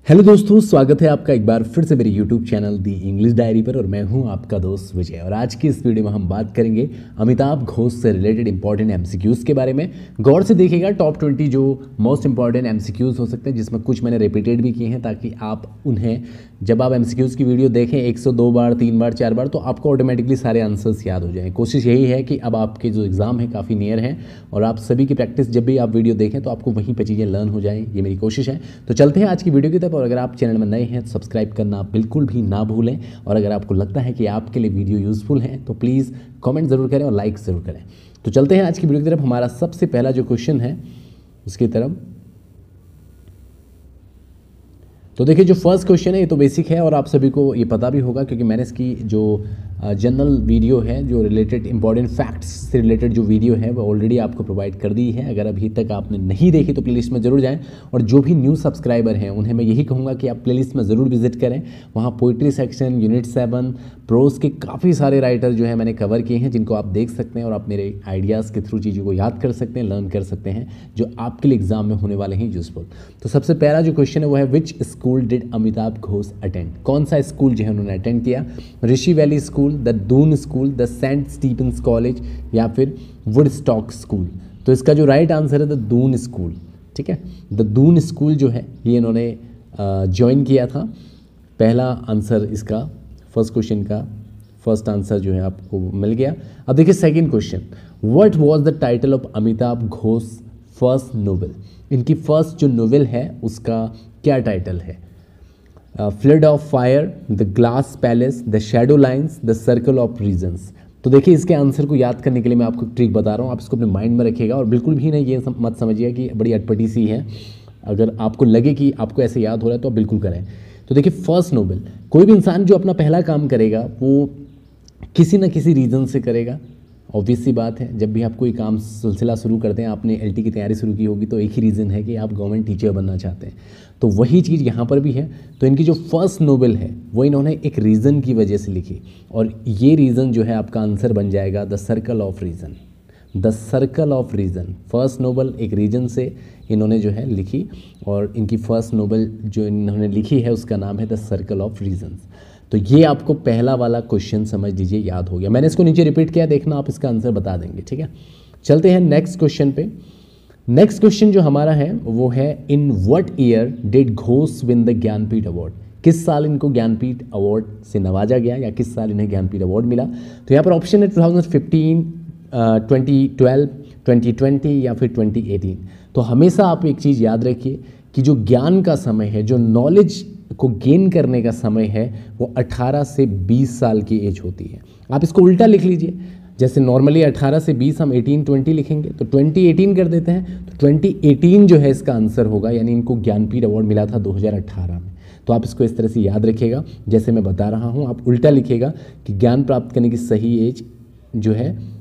Hello दोस्तों, स्वागत है आपका एक बार फिर से मेरे यूट्यूब चैनल दी इंग्लिश डायरी पर। और मैं हूं आपका दोस्त विजय। और आज की इस वीडियो में हम बात करेंगे अमिताभ घोष से रिलेटेड इंपॉर्टेंट एमसीक्यूज़ के बारे में। गौर से देखिएगा, टॉप 20 जो मोस्ट इंपॉर्टेंट एमसीक्यूज़ हो सकते हैं, जिसमें कुछ मैंने रिपीटेड भी किए हैं, ताकि आप उन्हें जब आप एमसीक्यूज़ की वीडियो देखें 102 बार, 3 बार, 4 बार, तो आपको ऑटोमेटिकली सारे आंसर्स याद हो जाएं। कोशिश यही है कि अब आपके जो एग्ज़ाम है काफ़ी नियर हैं और आप सभी की प्रैक्टिस जब भी आप वीडियो देखें तो आपको वहीं पर चीज़ें लर्न हो जाएं। ये मेरी कोशिश है। तो चलते हैं आज की वीडियो की तरफ। और अगर आप चैनल में नए हैं तो सब्सक्राइब करना बिल्कुल भी ना भूलें। और अगर आपको लगता है कि आपके लिए वीडियो यूज़फुल है तो प्लीज़ कमेंट ज़रूर करें और लाइक ज़रूर करें। तो चलते हैं आज की वीडियो की तरफ। हमारा सबसे पहला जो क्वेश्चन है उसकी तरफ। तो देखिए, जो फर्स्ट क्वेश्चन है ये तो बेसिक है और आप सभी को ये पता भी होगा, क्योंकि मैंने इसकी जो जनरल वीडियो है, जो रिलेटेड इंपॉर्टेंट फैक्ट्स से रिलेटेड जो वीडियो है वो ऑलरेडी आपको प्रोवाइड कर दी है। अगर अभी तक आपने नहीं देखी तो प्लेलिस्ट में ज़रूर जाएं। और जो भी न्यू सब्सक्राइबर हैं उन्हें मैं यही कहूँगा कि आप प्लेलिस्ट में ज़रूर विजिट करें। वहाँ पोइट्री सेक्शन, यूनिट 7, प्रोज के काफ़ी सारे राइटर जो है मैंने कवर किए हैं, जिनको आप देख सकते हैं और आप मेरे आइडियाज़ के थ्रू चीज़ों को याद कर सकते हैं, लर्न कर सकते हैं, जो आपके लिए एग्जाम में होने वाले हैं यूजफुल। तो सबसे पहला जो क्वेश्चन है वो है, which school did Amitabh Ghosh attend? कौन सा स्कूल जो है उन्होंने अटेंड किया? Rishi valley school, the Doon school, the saint Stephen's college, या फिर वुडस्टॉक स्कूल? तो इसका जो राइट आंसर है द दून स्कूल। ठीक है, द दून स्कूल जो है ये इन्होंने ज्वाइन किया था। पहला आंसर इसका, फर्स्ट क्वेश्चन का फर्स्ट आंसर जो है आपको मिल गया। अब देखिए second question, what was the title of Amitav Ghosh first novel? इनकी फर्स्ट जो नोवेल है उसका क्या टाइटल है? Flood of fire, the glass palace, the shadow lines, the circle of reasons? तो देखिए, इसके आंसर को याद करने के लिए मैं आपको ट्रिक बता रहा हूँ, आप इसको अपने माइंड में रखिएगा और बिल्कुल भी नहीं ये मत समझिएगा कि बड़ी अटपटी सी है। अगर आपको लगे कि आपको ऐसे याद हो रहा है तो आप बिल्कुल करें। तो देखिए, फर्स्ट नोवेल, कोई भी इंसान जो अपना पहला काम करेगा वो किसी न किसी रीज़न से करेगा। ऑब्वियस सी बात है, जब भी आप कोई काम सिलसिला शुरू करते हैं, आपने एलटी की तैयारी शुरू की होगी तो एक ही रीज़न है कि आप गवर्नमेंट टीचर बनना चाहते हैं। तो वही चीज़ यहाँ पर भी है। तो इनकी जो फर्स्ट नोवेल है वो इन्होंने एक रीज़न की वजह से लिखी, और ये रीज़न जो है आपका आंसर बन जाएगा the circle of reason. The circle of reason, first novel एक रीजन से इन्होंने जो है लिखी, और इनकी फर्स्ट नोवेल जो इन्होंने लिखी है उसका नाम है द सर्कल ऑफ रीजन्स। तो ये आपको पहला वाला क्वेश्चन समझ लीजिए याद हो गया। मैंने इसको नीचे रिपीट किया, देखना आप इसका आंसर बता देंगे। ठीक है, चलते हैं नेक्स्ट क्वेश्चन पे। नेक्स्ट क्वेश्चन जो हमारा है वो है, in what year did Ghosh win the Jnanpith award? किस साल इनको ज्ञानपीठ अवार्ड से नवाजा गया, या किस साल इन्हें ज्ञानपीठ अवार्ड मिला? तो यहाँ पर ऑप्शन है 2015, 2012, 2020 या फिर 2018। तो हमेशा आप एक चीज़ याद रखिए कि जो ज्ञान का समय है, जो नॉलेज को गेन करने का समय है, वो 18 से 20 साल की एज होती है। आप इसको उल्टा लिख लीजिए, जैसे नॉर्मली 18 से 20 हम 18-20 लिखेंगे, तो 2018 कर देते हैं। तो 2018 जो है इसका आंसर होगा, यानी इनको ज्ञानपीठ अवार्ड मिला था 2018 में। तो आप इसको इस तरह से याद रखिएगा, जैसे मैं बता रहा हूँ आप उल्टा लिखिएगा कि ज्ञान प्राप्त करने की सही एज जो है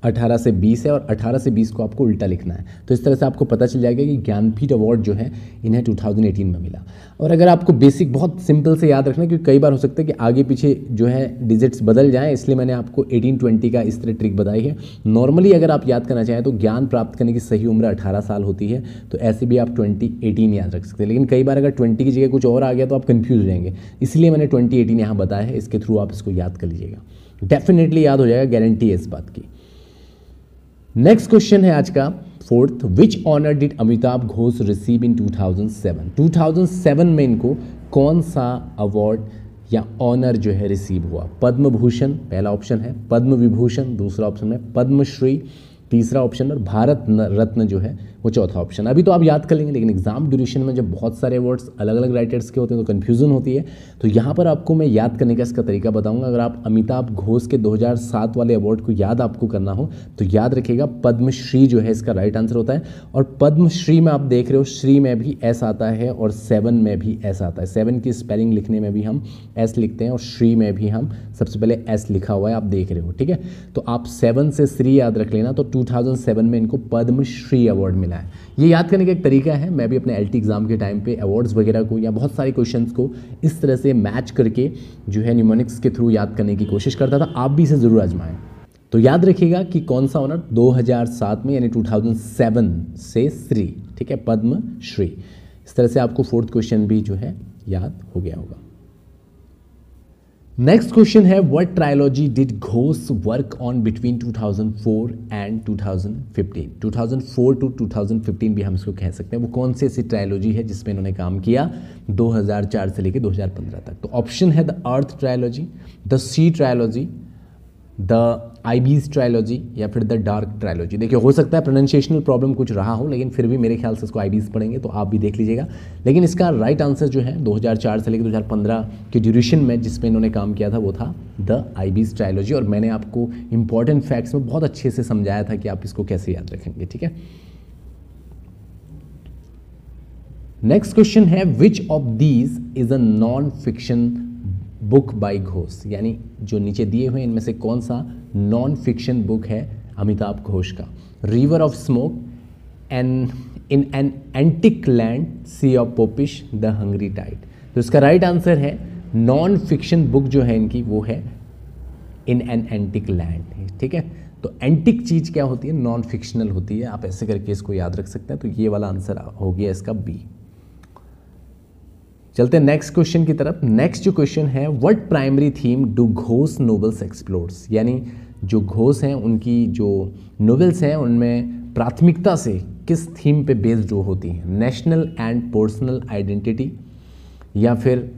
18 से 20 है, और 18 से 20 को आपको उल्टा लिखना है। तो इस तरह से आपको पता चल जाएगा कि ज्ञानपीठ अवार्ड जो है इन्हें 2018 में मिला। और अगर आपको बेसिक बहुत सिंपल से याद रखना है, क्योंकि कई बार हो सकता है कि आगे पीछे जो है डिजिट्स बदल जाएं, इसलिए मैंने आपको 18-20 का इस तरह ट्रिक बताई है। नॉर्मली अगर आप याद करना चाहें तो ज्ञान प्राप्त करने की सही उम्र 18 साल होती है, तो ऐसे भी आप 2018 याद रख सकते हैं। लेकिन कई बार अगर 20 की जगह कुछ और आ गया तो आप कन्फ्यूज रहेंगे, इसलिए मैंने 2018 यहाँ बताया है। इसके थ्रू आप इसको याद कर लीजिएगा, डेफिनेटली याद हो जाएगा, गारंटी है इस बात की। नेक्स्ट क्वेश्चन है आज का fourth, which honour did Amitabh Ghosh receive in 2007? 2007 में इनको कौन सा अवार्ड या ऑनर जो है रिसीव हुआ? पद्म भूषण पहला ऑप्शन है, पद्म विभूषण दूसरा ऑप्शन है, पद्मश्री तीसरा ऑप्शन, और भारत रत्न जो है वो चौथा ऑप्शन। अभी तो आप याद कर लेंगे, लेकिन एग्जाम ड्यूरेशन में जब बहुत सारे अवार्ड्स अलग अलग राइटर्स के होते हैं तो कन्फ्यूजन होती है। तो यहाँ पर आपको मैं याद करने का इसका तरीका बताऊंगा। अगर आप अमिताभ घोष के 2007 वाले अवार्ड को याद आपको करना हो तो याद रखिएगा पद्मश्री जो है इसका राइट आंसर होता है। और पद्मश्री में आप देख रहे हो, श्री में भी एस आता है और 7 में भी एस आता है। 7 की स्पेलिंग लिखने में भी हम एस लिखते हैं, और श्री में भी हम सबसे पहले एस लिखा हुआ है, आप देख रहे हो। ठीक है, तो आप 7 से श्री याद रख लेना। तो 2007 में इनको पद्मश्री अवार्ड मिला है। ये याद करने का एक तरीका है। मैं भी अपने एलटी एग्जाम के टाइम पे अवार्ड्स वगैरह को या बहुत सारे क्वेश्चंस को इस तरह से मैच करके जो है न्यूमोनिक्स के थ्रू याद करने की कोशिश करता था। आप भी इसे ज़रूर आजमाएं। तो याद रखिएगा कि कौन सा ऑनर 2007 में, यानी 2007 से श्री, ठीक है, पद्मश्री। इस तरह से आपको फोर्थ क्वेश्चन भी जो है याद हो गया होगा। नेक्स्ट क्वेश्चन है what trilogy did Ghosh work on between 2004 and 2015। 2004 to 2015 भी हम इसको कह सकते हैं। वो कौन सी ऐसी ट्रायोलॉजी है जिसमें इन्होंने काम किया 2004 से लेकर 2015 तक? तो ऑप्शन है the earth trilogy, the sea trilogy, the Ibis trilogy या फिर द डार्क ट्रायोलॉजी। देखिए हो सकता है प्रोनाउंसिएशनल प्रॉब्लम कुछ रहा हो, लेकिन फिर भी मेरे ख्याल से इसको आईबीज पढ़ेंगे तो आप भी देख लीजिएगा। लेकिन इसका राइट आंसर जो है 2004 से लेकर 2015 के ड्यूरेशन में जिसमें इन्होंने काम किया था वो था द आईबीज ट्रायोलॉजी। और मैंने आपको इंपॉर्टेंट फैक्ट्स में बहुत अच्छे से समझाया था कि आप इसको कैसे याद रखेंगे, ठीक है। नेक्स्ट क्वेश्चन है which of these is a non fiction book by Ghosh, यानी जो नीचे दिए हुए इनमें से कौन सा नॉन फिक्शन बुक है अमिताभ घोष का? River of smoke, in an antique land, sea of poppies, the hungry tide. तो इसका राइट आंसर है नॉन फिक्शन बुक जो है इनकी वो है इन एन एंटिक लैंड, ठीक है। तो एंटिक चीज क्या होती है? नॉन फिक्शनल होती है। आप ऐसे करके इसको याद रख सकते हैं। तो ये वाला आंसर हो गया इसका बी। चलते हैं नेक्स्ट क्वेश्चन की तरफ। नेक्स्ट जो क्वेश्चन है what primary theme do Ghosh novels explores, यानी जो घोष हैं उनकी जो नोवेल्स हैं उनमें प्राथमिकता से किस थीम पे बेस्ड जो होती हैं? नेशनल एंड पर्सनल आइडेंटिटी, या फिर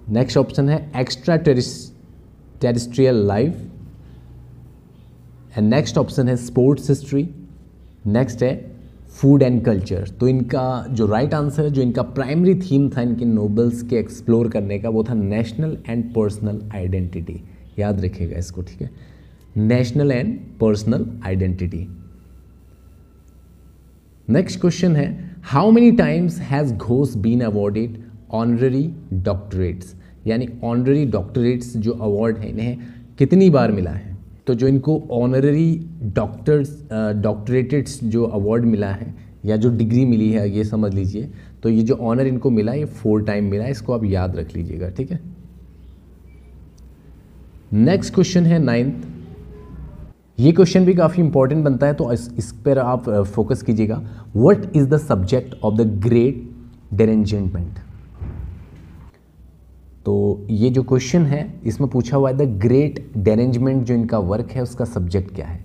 नेक्स्ट ऑप्शन है extra terrestrial life, and next option है स्पोर्ट्स हिस्ट्री, नेक्स्ट है फूड एंड कल्चर। तो इनका जो राइट आंसर है, जो इनका प्राइमरी थीम था इनके नोवेल्स के एक्सप्लोर करने का, वो था नेशनल एंड पर्सनल आइडेंटिटी। याद रखिएगा इसको, ठीक है, national and personal identity. Next question है how many times has Ghosh been awarded honorary doctorates, यानी ऑनररी डॉक्टरेट्स जो अवार्ड है इन्हें कितनी बार मिला है? तो जो इनको ऑनररी डॉक्टरेट्स जो अवार्ड मिला है या जो डिग्री मिली है ये समझ लीजिए, तो ये जो ऑनर इनको मिला ये 4 टाइम मिला है। इसको आप याद रख लीजिएगा, ठीक है। नेक्स्ट क्वेश्चन है 9th। ये क्वेश्चन भी काफ़ी इंपॉर्टेंट बनता है तो इस पर आप फोकस कीजिएगा। What is the subject of the great derangement? तो ये जो क्वेश्चन है इसमें पूछा हुआ है द ग्रेट डेरेंजमेंट जो इनका वर्क है उसका सब्जेक्ट क्या है?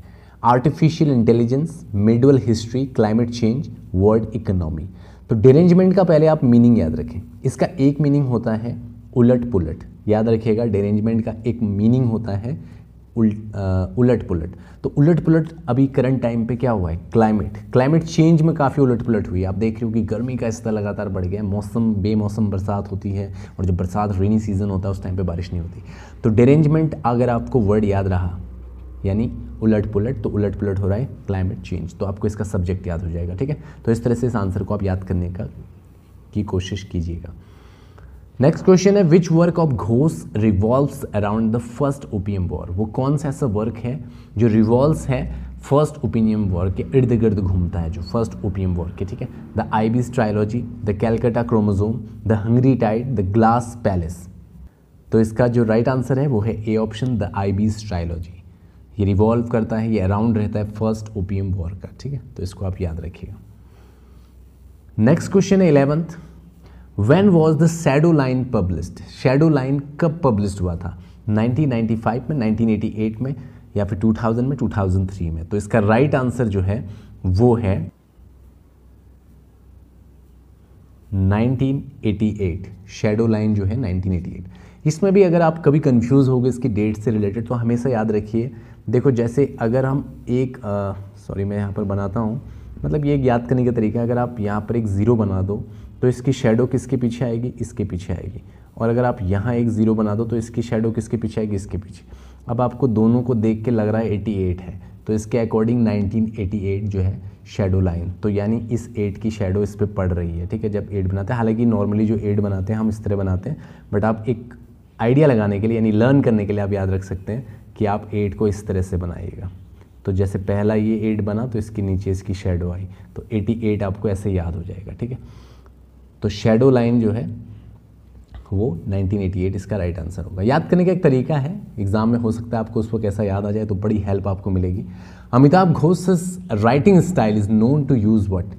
Artificial intelligence, middle history, climate change, world economy. तो डेरेंजमेंट का पहले आप मीनिंग याद रखें। इसका एक मीनिंग होता है उलट पुलट, याद रखिएगा। डेरेंजमेंट का एक मीनिंग होता है उलट पुलट। तो उलट पुलट अभी करंट टाइम पे क्या हुआ है? क्लाइमेट चेंज में काफ़ी उलट पुलट हुई है। आप देख रहे हो कि गर्मी का स्तर लगातार बढ़ गया है, मौसम बेमौसम बरसात होती है, और जब बरसात रेनी सीजन होता है उस टाइम पे बारिश नहीं होती। तो डेरेंजमेंट अगर आपको वर्ड याद रहा यानी उलट पुलट, तो उलट पुलट हो रहा है क्लाइमेट चेंज, तो आपको इसका सब्जेक्ट याद हो जाएगा, ठीक है। तो इस तरह से इस आंसर को आप याद करने की कोशिश कीजिएगा। नेक्स्ट क्वेश्चन है which work of Ghosh revolves around the first opium war? वो कौन सा ऐसा वर्क है जो रिवॉल्व्स है फर्स्ट ओपियम वॉर के इर्द गिर्द घूमता है, जो फर्स्ट ओपियम वॉर के, ठीक है। The Ibis trilogy, the Calcutta chromosome, the hungry tide, the glass palace. तो इसका जो राइट आंसर है वो है A option, the Ibis trilogy. ये रिवॉल्व करता है, ये अराउंड रहता है फर्स्ट ओपियम वॉर का, ठीक है। तो इसको आप याद रखिएगा। नेक्स्ट क्वेश्चन है 11th। When was the Shadow Line published? Shadow Line कब पब्लिश हुआ था? 1995 में, 1988 में, या फिर 2000 में, 2003 में? तो इसका राइट आंसर जो है वो है 1988। शैडो लाइन जो है 1988। इसमें भी अगर आप कभी कंफ्यूज हो गए इसकी डेट से रिलेटेड तो हमेशा याद रखिए। देखो जैसे अगर हम एक मैं यहाँ पर बनाता हूँ, मतलब ये एक याद करने का तरीका है। अगर आप यहाँ पर एक ज़ीरो बना दो तो इसकी शैडो किसके पीछे आएगी? इसके पीछे आएगी। और अगर आप यहाँ एक ज़ीरो बना दो तो इसकी शैडो किसके पीछे आएगी? इसके पीछे। अब आपको दोनों को देख के लग रहा है 88 है, तो इसके अकॉर्डिंग 1988 जो है शैडो लाइन, तो यानी इस 8 की शैडो इस पर पड़ रही है, ठीक है, जब 8 बनाते हैं। हालांकि नॉर्मली जो 8 बनाते हैं हम इस तरह बनाते हैं, बट आप एक आइडिया लगाने के लिए यानी लर्न करने के लिए आप याद रख सकते हैं कि आप 8 को इस तरह से बनाइएगा। तो जैसे पहला ये 8 बना तो इसके नीचे इसकी शैडो आई, तो 88 आपको ऐसे याद हो जाएगा, ठीक है। तो शैडो लाइन जो है वो 1988 इसका राइट आंसर होगा। याद करने का एक तरीका है, एग्जाम में हो सकता है आपको उस वक्त कैसा याद आ जाए, तो बड़ी हेल्प आपको मिलेगी। Amitabh Ghosh's writing style is known to use what?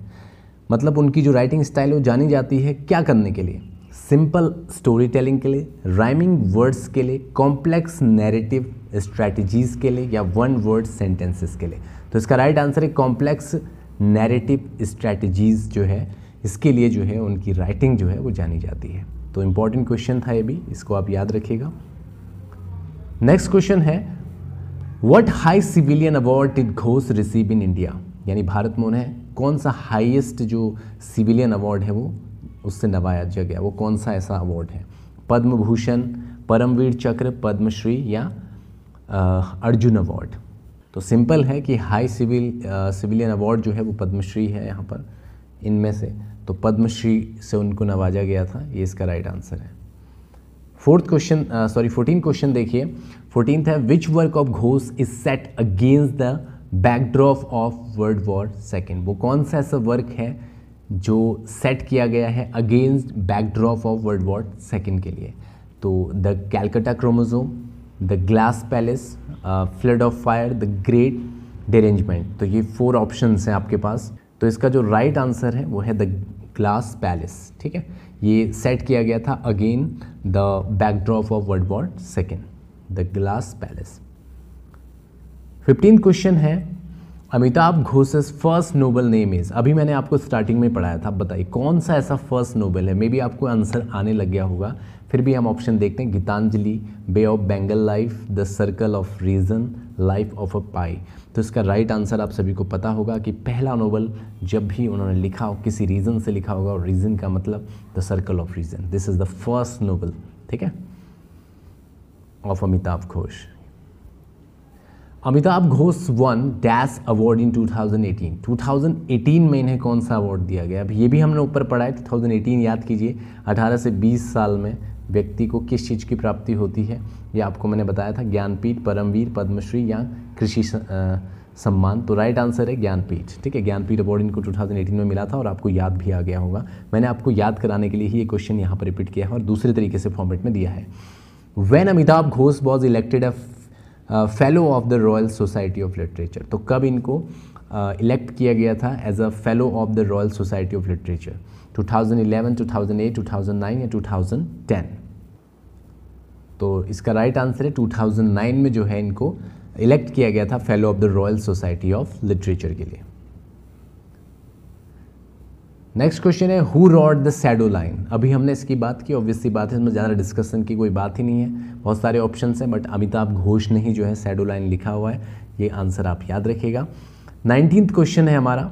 मतलब उनकी जो राइटिंग स्टाइल है वो जानी जाती है क्या करने के लिए? सिंपल स्टोरी टेलिंग के लिए, राइमिंग वर्ड्स के लिए, कॉम्प्लेक्स नैरेटिव स्ट्रैटेजीज के लिए, या वन वर्ड सेंटेंसेस के लिए। तो इसका राइट आंसर है कॉम्प्लेक्स नैरेटिव स्ट्रैटेजीज जो है, इसके लिए जो है उनकी राइटिंग जो है वो जानी जाती है। तो इम्पॉर्टेंट क्वेश्चन था ये भी, इसको आप याद रखिएगा। नेक्स्ट क्वेश्चन है, what high civilian award did Ghosh receive in India? यानी भारत में उन्हें कौन सा हाईएस्ट जो सिविलियन अवार्ड है वो उससे नवाजा गया, वो कौन सा ऐसा अवार्ड है? पद्म भूषण, परमवीर चक्र, पद्मश्री या अर्जुन अवार्ड? तो सिंपल है कि हाई सिविलियन अवार्ड जो है वो पद्मश्री है यहाँ पर इनमें से, तो पद्मश्री से उनको नवाजा गया था, ये इसका राइट आंसर है। 14 क्वेश्चन देखिए। 14th है, which work of Ghosh is set against the backdrop of world war second? वो कौन सा ऐसा वर्क है जो सेट किया गया है against backdrop of world war second के लिए? तो the Calcutta chromosome, the glass palace, flood of fire, the great derangement. तो ये 4 ऑप्शंस हैं आपके पास। तो इसका जो राइट आंसर है वो है द ग्लास पैलेस। ठीक है, ये सेट किया गया था again the backdrop of world war second, the glass palace. 15th question है, Amitabh Ghosh's first novel name is? अभी मैंने आपको स्टार्टिंग में पढ़ाया था, बताइए कौन सा ऐसा फर्स्ट नोबल है? मे बी आपको आंसर आने लग गया होगा, फिर भी हम ऑप्शन देखते हैं। Gitanjali, bay of Bengal life, the circle of reason, life of a pi. तो इसका राइट आंसर आप सभी को पता होगा कि पहला नोबल जब भी उन्होंने लिखा हो किसी रीजन से लिखा होगा, और रीजन का मतलब the circle of reason. This is the first novel, ठीक है, of Amitav Ghosh. Amitav Ghosh one dash award in 2018। 2018 में इन्हें कौन सा अवार्ड दिया गया? अब ये भी हमने ऊपर पढ़ा है। 2018 याद कीजिए, 18 से 20 साल में व्यक्ति को किस चीज़ की प्राप्ति होती है, ये आपको मैंने बताया था, ज्ञानपीठ, परमवीर, पद्मश्री या कृषि सम्मान। तो राइट आंसर है ज्ञानपीठ। ठीक है, ज्ञानपीठ अवार्ड इनको 2018 में मिला था, और आपको याद भी आ गया होगा। मैंने आपको याद कराने के लिए ही ये क्वेश्चन यहाँ पर रिपीट किया है और दूसरे तरीके से फॉर्मेट में दिया है। When Amitav Ghosh was elected a fellow of the Royal Society of Literature? तो कब इनको इलेक्ट किया गया था as a fellow of the Royal Society of Literature? 2011, 2008, 2009 या 2010? तो इसका राइट आंसर है 2009 में जो है इनको इलेक्ट किया गया था fellow of the Royal Society of literature के लिए। नेक्स्ट क्वेश्चन है, who rot the shadow line? अभी हमने इसकी बात की, ऑब्वियस सी बात है, इसमें ज़्यादा डिस्कशन की कोई बात ही नहीं है, बहुत सारे ऑप्शंस हैं, बट अमिताभ घोष ने ही जो है शैडो लाइन लिखा हुआ है, ये आंसर आप याद रखिएगा। 19th क्वेश्चन है हमारा,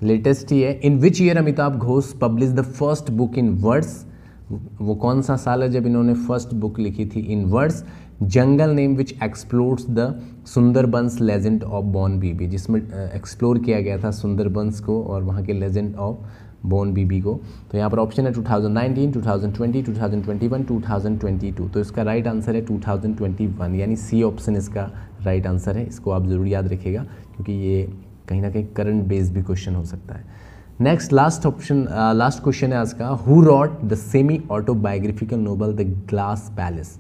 लेटेस्ट ही है, in which year Amitabh Ghosh publish the first book in words? वो कौन सा साल है जब इन्होंने फर्स्ट बुक लिखी थी in words? Jungle name which explores the Sundarbans legend of Bon Bibi, जिसमें एक्सप्लोर किया गया था सुंदरबंस को और वहाँ के लेजेंड ऑफ बॉर्न बीबी को। तो यहाँ पर ऑप्शन है 2019, 2020, 2021, 2022। तो इसका राइट आंसर है 2021, यानी सी ऑप्शन इसका राइट आंसर है। इसको आप ज़रूर याद रखिएगा क्योंकि ये कहीं ना कहीं करंट बेस्ड भी क्वेश्चन हो सकता है। नेक्स्ट लास्ट क्वेश्चन है आज का, who rot the semi autobiographical novel the glass palace?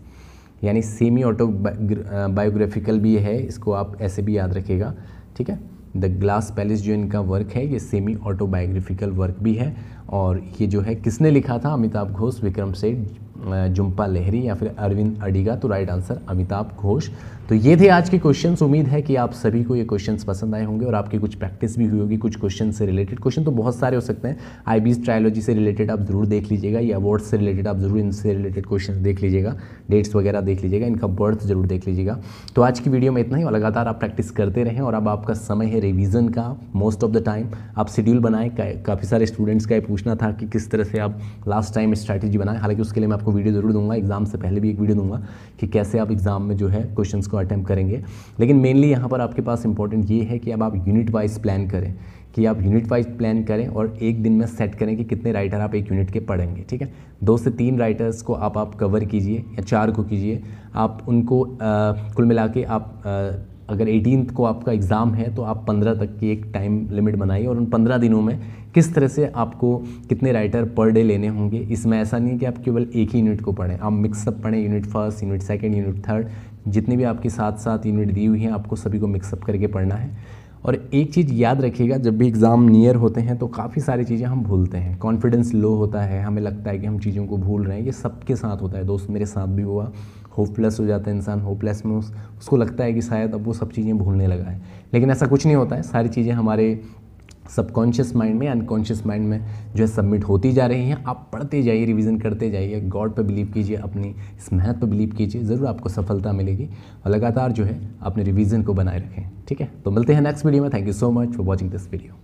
यानी सेमी ऑटोबायोग्राफिकल भी है, इसको आप ऐसे भी याद रखिएगा। ठीक है, द ग्लास पैलेस जो इनका वर्क है ये सेमी ऑटोबायोग्राफिकल वर्क भी है, और ये जो है किसने लिखा था? अमिताभ घोष, विक्रम सेठ, जुम्पा लहरी या फिर अरविंद अडिगा। तो राइट आंसर अमिताभ घोष। तो ये थे आज के क्वेश्चंस। उम्मीद है कि आप सभी को ये क्वेश्चंस पसंद आए होंगे और आपकी कुछ प्रैक्टिस भी हुई होगी कुछ क्वेश्चन से रिलेटेड। क्वेश्चन तो बहुत सारे हो सकते हैं, आईबीएस ट्रायोलॉजी से रिलेटेड आप जरूर देख लीजिएगा, या अवार्ड्स से रिलेटेड आप जरूर इनसे रिलेटेड क्वेश्चन देख लीजिएगा, डेट्स वगैरह देख लीजिएगा, इनका बर्थ जरूर देख लीजिएगा। तो आज की वीडियो में इतना ही, और लगातार आप प्रैक्टिस करते रहें। और अब आपका समय है रिविज़न का। मोस्ट ऑफ द टाइम आप शेड्यूल बनाएं। काफ़ी सारे स्टूडेंट्स का ये पूछना था कि किस तरह से आप लास्ट टाइम स्ट्रैटेजी बनाएं। हालांकि उसके लिए मैं आपको वीडियो जरूर दूंगा, एग्जाम से पहले भी एक वीडियो दूंगा कि कैसे आप एग्जाम में जो है क्वेश्चंस को अटेम्प्ट करेंगे। लेकिन मेनली यहाँ पर आपके पास इंपॉर्टेंट ये है कि अब आप यूनिट वाइज प्लान करें, कि आप यूनिट वाइज प्लान करें और एक दिन में सेट करें कि कितने राइटर आप एक यूनिट के पढ़ेंगे। ठीक है, 2 से 3 राइटर्स को आप कवर कीजिए या 4 को कीजिए। आप उनको कुल मिला के आप अगर 18th को आपका एग्ज़ाम है तो आप 15 तक की एक टाइम लिमिट बनाइए, और उन 15 दिनों में किस तरह से आपको कितने राइटर पर डे लेने होंगे। इसमें ऐसा नहीं है कि आप केवल एक ही यूनिट को पढ़ें, आप मिक्सअप पढ़ें, unit first, unit second, unit third, जितनी भी आपकी 7 यूनिट दी हुई हैं आपको सभी को मिक्सअप करके पढ़ना है। और एक चीज़ याद रखिएगा, जब भी एग्ज़ाम नियर होते हैं तो काफ़ी सारी चीज़ें हम भूलते हैं, कॉन्फिडेंस लो होता है, हमें लगता है कि हम चीज़ों को भूल रहे हैं। ये सबके साथ होता है दोस्त, मेरे साथ भी हुआ। होपलेस हो जाता है इंसान, होपलेस में उसको लगता है कि शायद अब वो सब चीज़ें भूलने लगा है, लेकिन ऐसा कुछ नहीं होता है। सारी चीज़ें हमारे सबकॉन्शियस माइंड में, अनकॉन्शियस माइंड में जो है सबमिट होती जा रही हैं। आप पढ़ते जाइए, रिवीजन करते जाइए, गॉड पे बिलीव कीजिए, अपनी इस मेहनत पे बिलीव कीजिए, ज़रूर आपको सफलता मिलेगी। और लगातार जो है अपने रिवीजन को बनाए रखें, ठीक है। तो मिलते हैं नेक्स्ट वीडियो में। Thank you so much for watching this video.